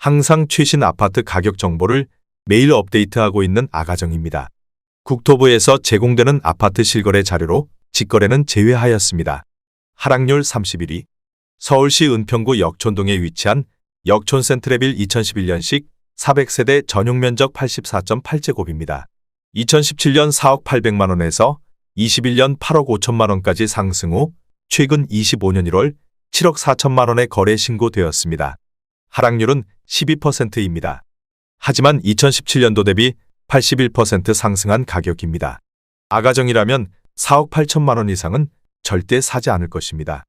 항상 최신 아파트 가격 정보를 매일 업데이트하고 있는 아가정입니다. 국토부에서 제공되는 아파트 실거래 자료로 직거래는 제외하였습니다. 하락률 31위. 서울시 은평구 역촌동에 위치한 역촌 센트레빌 2011년식 400세대 전용면적 84.8제곱입니다. 2017년 4억 800만원에서 21년 8억 5천만원까지 상승 후 최근 25년 1월 7억 4천만원에 거래 신고되었습니다. 하락률은 12%입니다. 하지만 2017년도 대비 81% 상승한 가격입니다. 아가정이라면 4억 8천만원 이상은 절대 사지 않을 것입니다.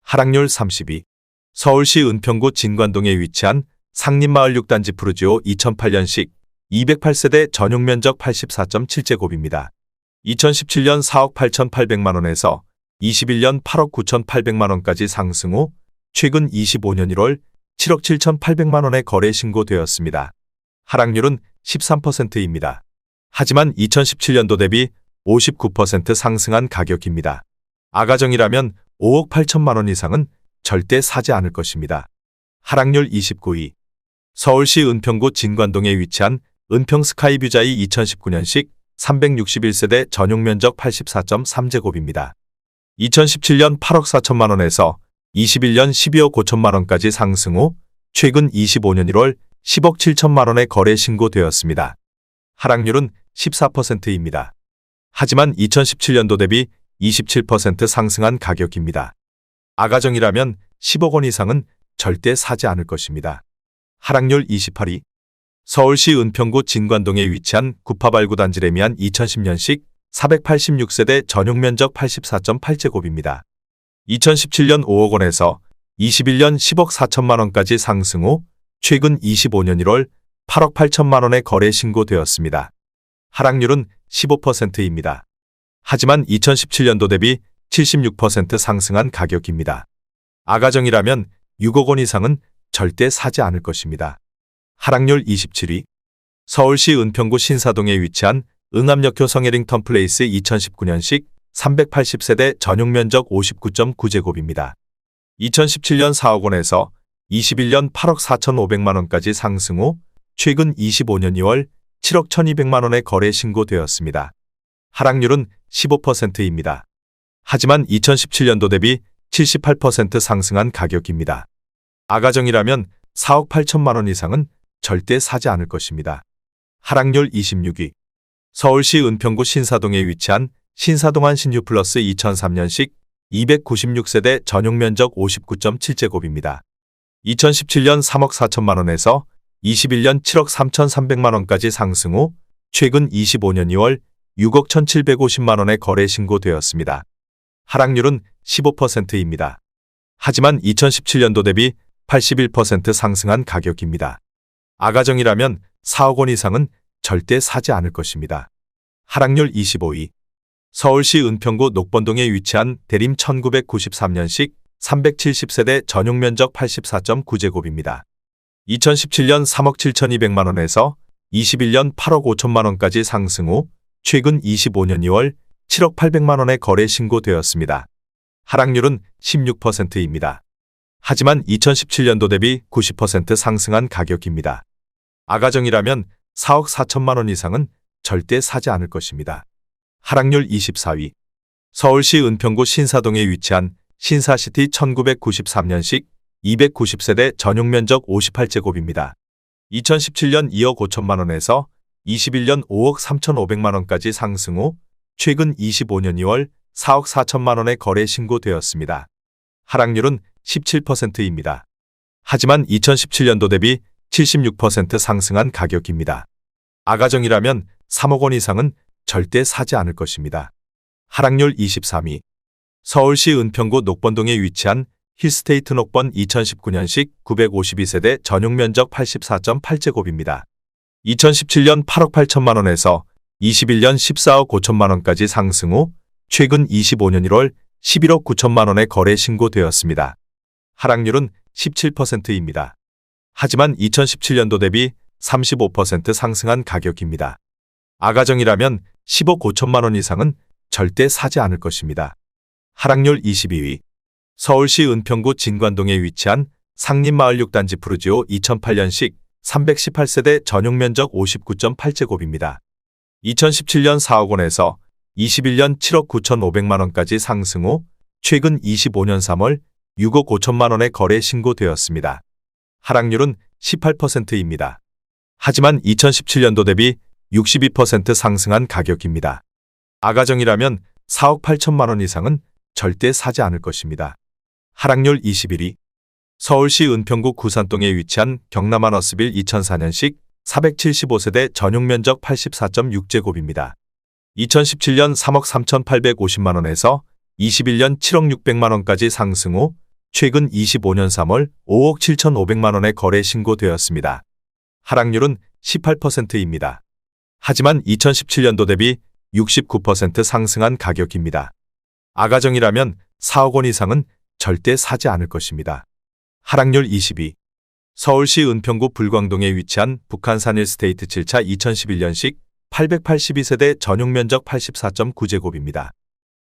하락률 32. 서울시 은평구 진관동에 위치한 상림마을 6단지 푸르지오 2008년식 208세대 전용면적 84.7제곱입니다. 2017년 4억 8,800만원에서 21년 8억 9,800만원까지 상승 후 최근 25년 1월 7억 7,800만원에 거래 신고되었습니다. 하락률은 13%입니다. 하지만 2017년도 대비 59% 상승한 가격입니다. 아가정이라면 5억 8천만원 이상은 절대 사지 않을 것입니다. 하락률 29위. 서울시 은평구 진관동에 위치한 은평스카이뷰자이 2019년식 361세대 전용면적 84.3제곱입니다. 2017년 8억 4천만원에서 21년 12억 5천만원까지 상승 후 최근 25년 1월 10억 7천만원에 거래 신고되었습니다. 하락률은 14%입니다. 하지만 2017년도 대비 27% 상승한 가격입니다. 아가정이라면 10억 원 이상은 절대 사지 않을 것입니다. 하락률 28위. 서울시 은평구 진관동에 위치한 구파발구 단지 레미안 2010년식 486세대 전용면적 84.8제곱입니다. 2017년 5억 원에서 21년 10억 4천만원까지 상승 후 최근 25년 1월 8억 8천만원에 거래 신고되었습니다. 하락률은 15%입니다. 하지만 2017년도 대비 76% 상승한 가격입니다. 아가정이라면 6억 원 이상은 절대 사지 않을 것입니다. 하락률 27위. 서울시 은평구 신사동에 위치한 응암역효 성해링턴 플레이스 2019년식 380세대 전용면적 59.9제곱입니다. 2017년 4억 원에서 21년 8억 4,500만원까지 상승 후 최근 25년 2월 7억 1,200만원에 거래 신고되었습니다. 하락률은 15%입니다. 하지만 2017년도 대비 78% 상승한 가격입니다. 아가정이라면 4억 8천만원 이상은 절대 사지 않을 것입니다. 하락률 26위. 서울시 은평구 신사동에 위치한 신사동안 신유플러스 2003년식 296세대 전용면적 59.7제곱입니다. 2017년 3억 4천만원에서 21년 7억 3,300만원까지 상승 후 최근 25년 2월 6억 1,750만원에 거래 신고되었습니다. 하락률은 15%입니다. 하지만 2017년도 대비 81% 상승한 가격입니다. 아가정이라면 4억 원 이상은 절대 사지 않을 것입니다. 하락률 25위. 서울시 은평구 녹번동에 위치한 대림 1993년식 370세대 전용면적 84.9제곱입니다. 2017년 3억 7,200만원에서 21년 8억 5천만원까지 상승 후 최근 25년 2월 7억 800만원에 거래 신고되었습니다. 하락률은 16%입니다. 하지만 2017년도 대비 90% 상승한 가격입니다. 아가정이라면 4억 4천만원 이상은 절대 사지 않을 것입니다. 하락률 24위. 서울시 은평구 신사동에 위치한 신사시티 1993년식 290세대 전용면적 58제곱입니다. 2017년 2억 5천만원에서 21년 5억 3,500만원까지 상승 후 최근 25년 2월 4억 4천만원에 거래 신고되었습니다. 하락률은 17%입니다. 하지만 2017년도 대비 76% 상승한 가격입니다. 아가정이라면 3억 원 이상은 절대 사지 않을 것입니다. 하락률 23위. 서울시 은평구 녹번동에 위치한 힐스테이트 녹번 2019년식 952세대 전용면적 84.8제곱입니다. 2017년 8억 8천만원에서 21년 14억 5천만원까지 상승 후 최근 25년 1월 11억 9천만원에 거래 신고되었습니다. 하락률은 17%입니다. 하지만 2017년도 대비 35% 상승한 가격입니다. 아가정이라면 10억 5천만원 이상은 절대 사지 않을 것입니다. 하락률 22위. 서울시 은평구 진관동에 위치한 상림마을 6단지 푸르지오 2008년식 318세대 전용 면적 59.8제곱입니다. 2017년 4억 원에서 21년 7억 9,500만 원까지 상승 후 최근 25년 3월 6억 5천만 원에 거래 신고되었습니다. 하락률은 18%입니다. 하지만 2017년도 대비 62% 상승한 가격입니다. 아가정이라면 4억 8천만 원 이상은 절대 사지 않을 것입니다. 하락률 21위. 서울시 은평구 구산동에 위치한 경남한 어스빌 2004년식 475세대 전용 면적 84.6제곱입니다. 2017년 3억 3,850만 원에서 21년 7억 600만 원까지 상승 후 최근 25년 3월 5억 7,500만 원에 거래 신고되었습니다. 하락률은 18%입니다. 하지만 2017년도 대비 69% 상승한 가격입니다. 아가정이라면 4억 원 이상은 절대 사지 않을 것입니다. 하락률 22. 서울시 은평구 불광동에 위치한 북한산 일스테이트 7차 2011년식 882세대 전용 면적 84.9제곱입니다.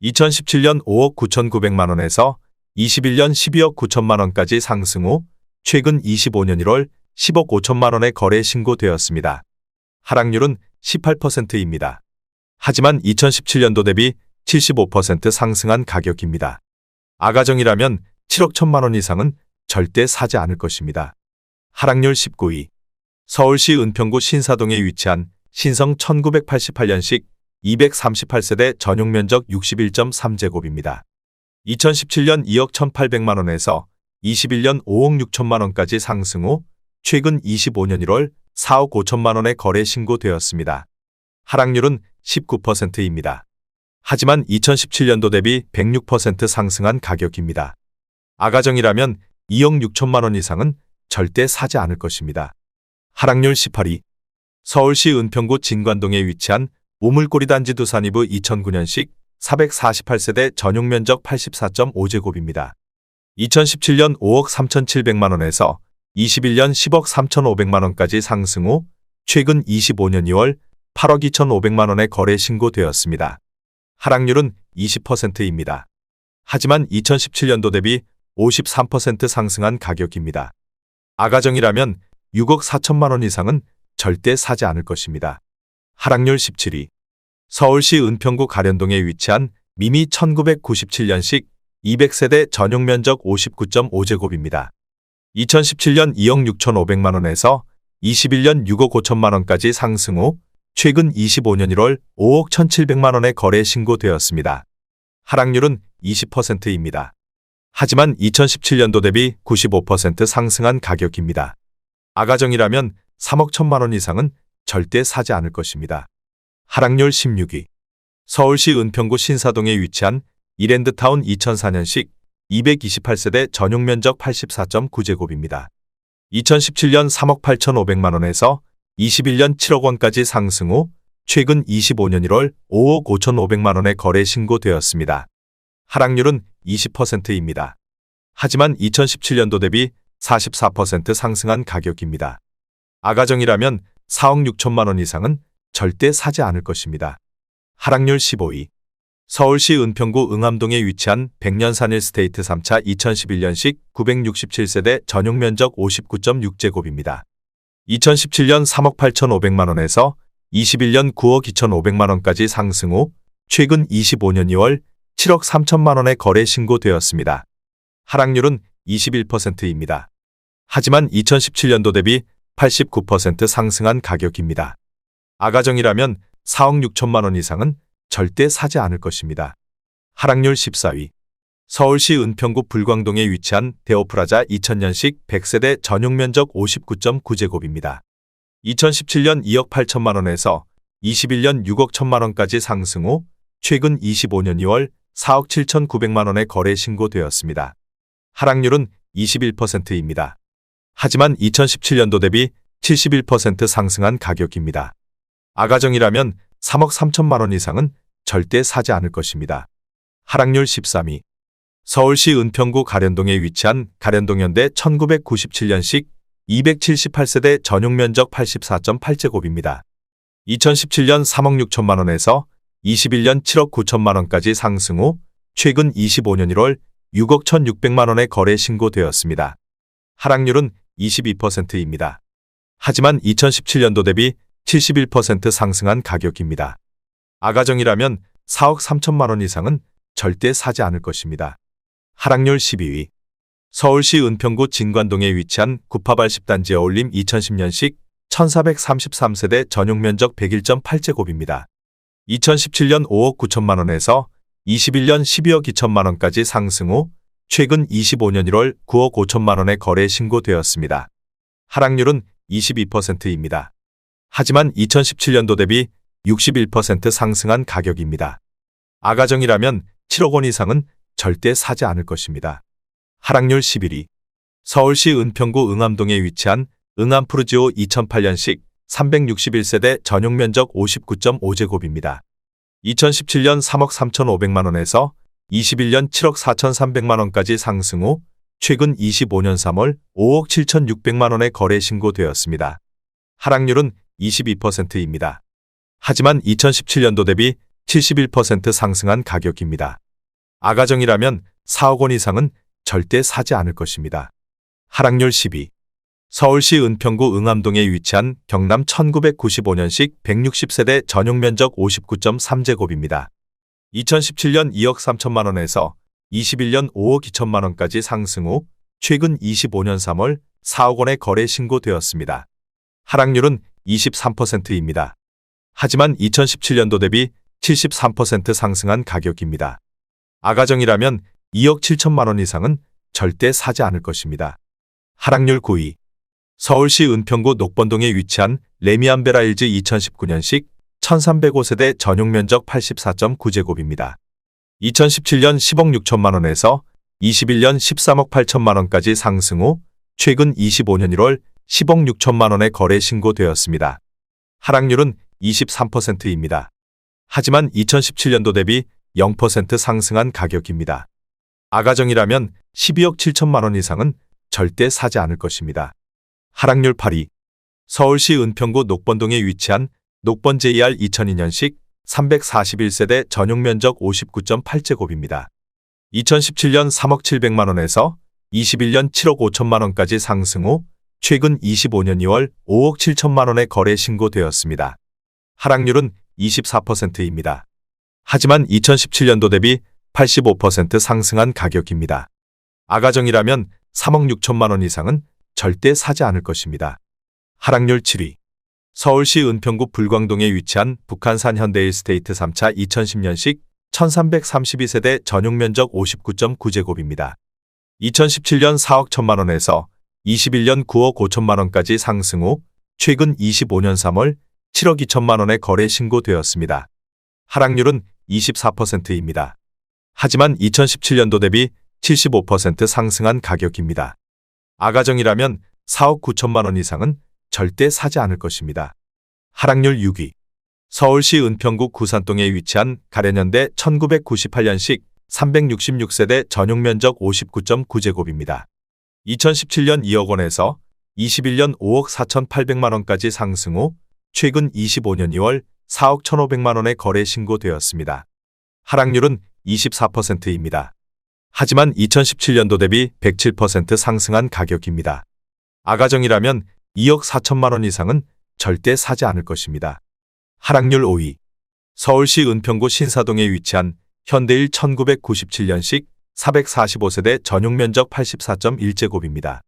2017년 5억 9,900만 원에서 21년 12억 9천만 원까지 상승 후 최근 25년 1월 10억 5천만 원에 거래 신고되었습니다. 하락률은 18%입니다. 하지만 2017년도 대비 75% 상승한 가격입니다. 아가정이라면 7억 1천만 원 이상은 절대 사지 않을 것입니다. 하락률 19위. 서울시 은평구 신사동에 위치한 신성 1988년식 238세대 전용 면적 61.3제곱입니다. 2017년 2억 1,800만 원에서 21년 5억 6천만 원까지 상승 후 최근 25년 1월 4억 5천만 원에 거래 신고되었습니다. 하락률은 19%입니다. 하지만 2017년도 대비 106% 상승한 가격입니다. 아가정이라면 2억 6천만 원 이상은 절대 사지 않을 것입니다. 하락률 18위. 서울시 은평구 진관동에 위치한 우물꼬리 단지 두산이브 2009년식 448세대 전용 면적 84.5제곱입니다. 2017년 5억 3,700만 원에서 21년 10억 3,500만 원까지 상승 후 최근 25년 2월 8억 2,500만 원에 거래 신고되었습니다. 하락률은 20%입니다. 하지만 2017년도 대비 53% 상승한 가격입니다. 아가정이라면 6억 4천만 원 이상은 절대 사지 않을 것입니다. 하락률 17위. 서울시 은평구 가련동에 위치한 미미 1997년식 200세대 전용 면적 59.5제곱입니다. 2017년 2억 6,500만 원에서 21년 6억 5천만 원까지 상승 후 최근 25년 1월 5억 1,700만 원에 거래 신고되었습니다. 하락률은 20%입니다. 하지만 2017년도 대비 95% 상승한 가격입니다. 아가정이라면 3억 1천만 원 이상은 절대 사지 않을 것입니다. 하락률 16위. 서울시 은평구 신사동에 위치한 이랜드타운 2004년식 228세대 전용 면적 84.9제곱입니다. 2017년 3억 8,500만 원에서 21년 7억 원까지 상승 후 최근 25년 1월 5억 5,500만 원에 거래 신고되었습니다. 하락률은 20%입니다. 하지만 2017년도 대비 44% 상승한 가격입니다. 아가정이라면 4억 6천만 원 이상은 절대 사지 않을 것입니다. 하락률 15위. 서울시 은평구 응암동에 위치한 백년산 일스테이트 3차 2011년식 967세대 전용 면적 59.6제곱입니다. 2017년 3억 8,500만 원에서 21년 9억 2,500만 원까지 상승 후 최근 25년 2월 7억 3천만 원에 거래 신고되었습니다. 하락률은 21%입니다. 하지만 2017년도 대비 89% 상승한 가격입니다. 아가정이라면 4억 6천만 원 이상은 절대 사지 않을 것입니다. 하락률 14위. 서울시 은평구 불광동에 위치한 대오프라자 2000년식 100세대 전용 면적 59.9제곱입니다. 2017년 2억 8천만 원에서 21년 6억 1천만 원까지 상승 후 최근 25년 2월 4억 7,900만 원에 거래 신고되었습니다. 하락률은 21%입니다. 하지만 2017년도 대비 71% 상승한 가격입니다. 아가정이라면 3억 3천만 원 이상은 절대 사지 않을 것입니다. 하락률 13위. 서울시 은평구 가련동에 위치한 가련동현대 1997년식 278세대 전용 면적 84.8제곱입니다. 2017년 3억 6천만 원에서 21년 7억 9천만 원까지 상승 후 최근 25년 1월 6억 1,600만 원에 거래 신고되었습니다. 하락률은 22%입니다. 하지만 2017년도 대비 71% 상승한 가격입니다. 아가정이라면 4억 3천만 원 이상은 절대 사지 않을 것입니다. 하락률 12위. 서울시 은평구 진관동에 위치한 구파발 10단지 어울림 2010년식 1433세대 전용 면적 101.8제곱입니다. 2017년 5억 9천만 원에서 21년 12억 2천만 원까지 상승 후 최근 25년 1월 9억 5천만 원에 거래 신고되었습니다. 하락률은 22%입니다. 하지만 2017년도 대비 61% 상승한 가격입니다. 아가정이라면 7억 원 이상은 절대 사지 않을 것입니다. 하락률 11위. 서울시 은평구 응암동에 위치한 응암푸르지오 2008년식 361세대 전용 면적 59.5제곱입니다. 2017년 3억 3,500만 원에서 21년 7억 4,300만 원까지 상승 후 최근 25년 3월 5억 7,600만 원에 거래 신고되었습니다. 하락률은 22%입니다. 하지만 2017년도 대비 71% 상승한 가격입니다. 아가정이라면 4억 원 이상은 절대 사지 않을 것입니다. 하락률 10위. 서울시 은평구 응암동에 위치한 경남 1995년식 160세대 전용 면적 59.3제곱입니다. 2017년 2억 3천만 원에서 21년 5억 2천만 원까지 상승 후 최근 25년 3월 4억 원에 거래 신고되었습니다. 하락률은 23%입니다. 하지만 2017년도 대비 73% 상승한 가격입니다. 아가정이라면 2억 7천만 원 이상은 절대 사지 않을 것입니다. 하락률 9위. 서울시 은평구 녹번동에 위치한 레미안베라일즈 2019년식 1305세대 전용 면적 84.9제곱입니다. 2017년 10억 6천만 원에서 21년 13억 8천만 원까지 상승 후 최근 25년 1월 10억 6천만 원에 거래 신고되었습니다. 하락률은 23%입니다. 하지만 2017년도 대비 0% 상승한 가격입니다. 아가정이라면 12억 7천만 원 이상은 절대 사지 않을 것입니다. 하락률 8위. 서울시 은평구 녹번동에 위치한 녹번 JR 2002년식 341세대 전용 면적 59.8제곱입니다. 2017년 3억 700만 원에서 21년 7억 5천만 원까지 상승 후 최근 25년 2월 5억 7천만 원에 거래 신고되었습니다. 하락률은 24%입니다. 하지만 2017년도 대비 85% 상승한 가격입니다. 아가정이라면 3억 6천만 원 이상은 절대 사지 않을 것입니다. 하락률 7위. 서울시 은평구 불광동에 위치한 북한산 현대일스테이트 3차 2010년식 1332세대 전용 면적 59.9제곱입니다. 2017년 4억 1천만 원에서 21년 9억 5천만 원까지 상승 후 최근 25년 3월 7억 2천만 원에 거래 신고되었습니다. 하락률은 24%입니다. 하지만 2017년도 대비 75% 상승한 가격입니다. 아가정이라면 4억 9천만 원 이상은 절대 사지 않을 것입니다. 하락률 6위. 서울시 은평구 구산동에 위치한 가련현대 1998년식 366세대 전용 면적 59.9제곱입니다. 2017년 2억 원에서 21년 5억 4,800만 원까지 상승 후 최근 25년 2월 4억 1,500만 원에 거래 신고되었습니다. 하락률은 24%입니다. 하지만 2017년도 대비 107% 상승한 가격입니다. 아가정이라면 2억 4천만 원 이상은 절대 사지 않을 것입니다. 하락률 5위. 서울시 은평구 신사동에 위치한 현대일 1997년식 445세대 전용 면적 84.1제곱입니다.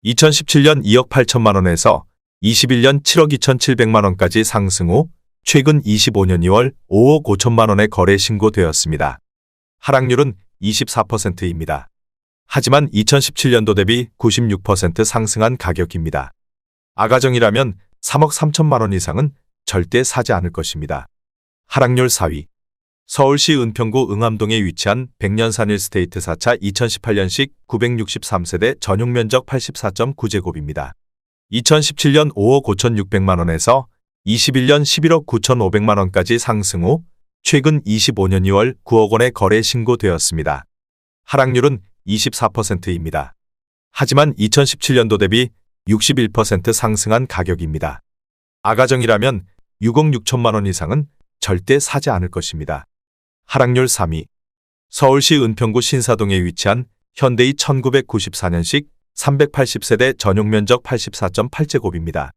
2017년 2억 8천만 원에서 21년 7억 2,700만 원까지 상승 후 최근 25년 2월 5억 5천만 원에 거래 신고되었습니다. 하락률은 24%입니다. 하지만 2017년도 대비 96% 상승한 가격입니다. 아가정이라면 3억 3천만 원 이상은 절대 사지 않을 것입니다. 하락률 4위. 서울시 은평구 응암동에 위치한 백년산 일스테이트 4차 2018년식 963세대 전용 면적 84.9제곱입니다. 2017년 5억 5,600만 원에서 21년 11억 9,500만 원까지 상승 후 최근 25년 2월 9억 원에 거래 신고되었습니다. 하락률은 24%입니다. 하지만 2017년도 대비 61% 상승한 가격입니다. 아가정이라면 6억 6천만 원 이상은 절대 사지 않을 것입니다. 하락률 3위. 서울시 은평구 신사동에 위치한 현대이 1994년식 380세대 전용 면적 84.8제곱입니다.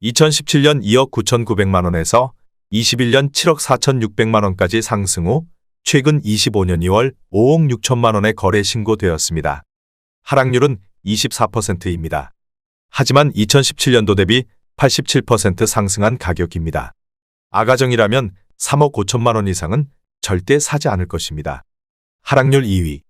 2017년 2억 9,900만 원에서 21년 7억 4,600만 원까지 상승 후 최근 25년 2월 5억 6천만 원의 거래 신고되었습니다. 하락률은 24%입니다. 하지만 2017년도 대비 87% 상승한 가격입니다. 아가정이라면 3억 5천만 원 이상은 절대 사지 않을 것입니다. 하락률 2위.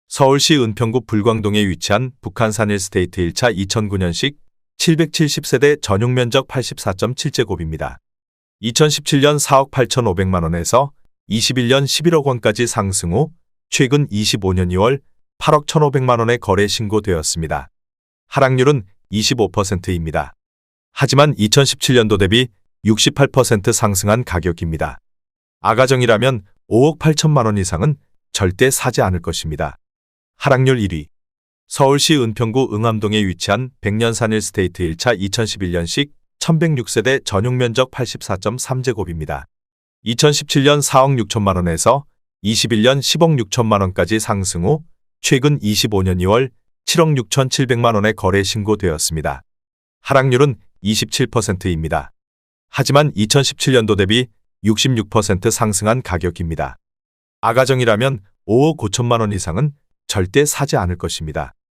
서울시 은평구 불광동에 위치한 북한산 일스테이트 1차 2009년식 770세대 전용 면적 84.7제곱입니다. 2017년 4억 8,500만 원에서 21년 11억 원까지 상승 후 최근 25년 2월 8억 1,500만 원의 거래 신고되었습니다. 하락률은 25%입니다. 하지만 2017년도 대비 68% 상승한 가격입니다. 아가정이라면 5억 8천만 원 이상은 절대 사지 않을 것입니다. 하락률 1위. 서울시 은평구 응암동에 위치한 백년산 일스테이트 1차 2011년식 1106세대 전용 면적 84.3제곱입니다. 2017년 4억 6천만 원에서 21년 10억 6천만 원까지 상승 후 최근 25년 2월 7억 6,700만 원의 거래 신고되었습니다. 하락률은 27%입니다. 하지만 2017년도 대비 66% 상승한 가격입니다. 아가정이라면 5억 5천만 원 이상은 절대 사지 않을 것입니다.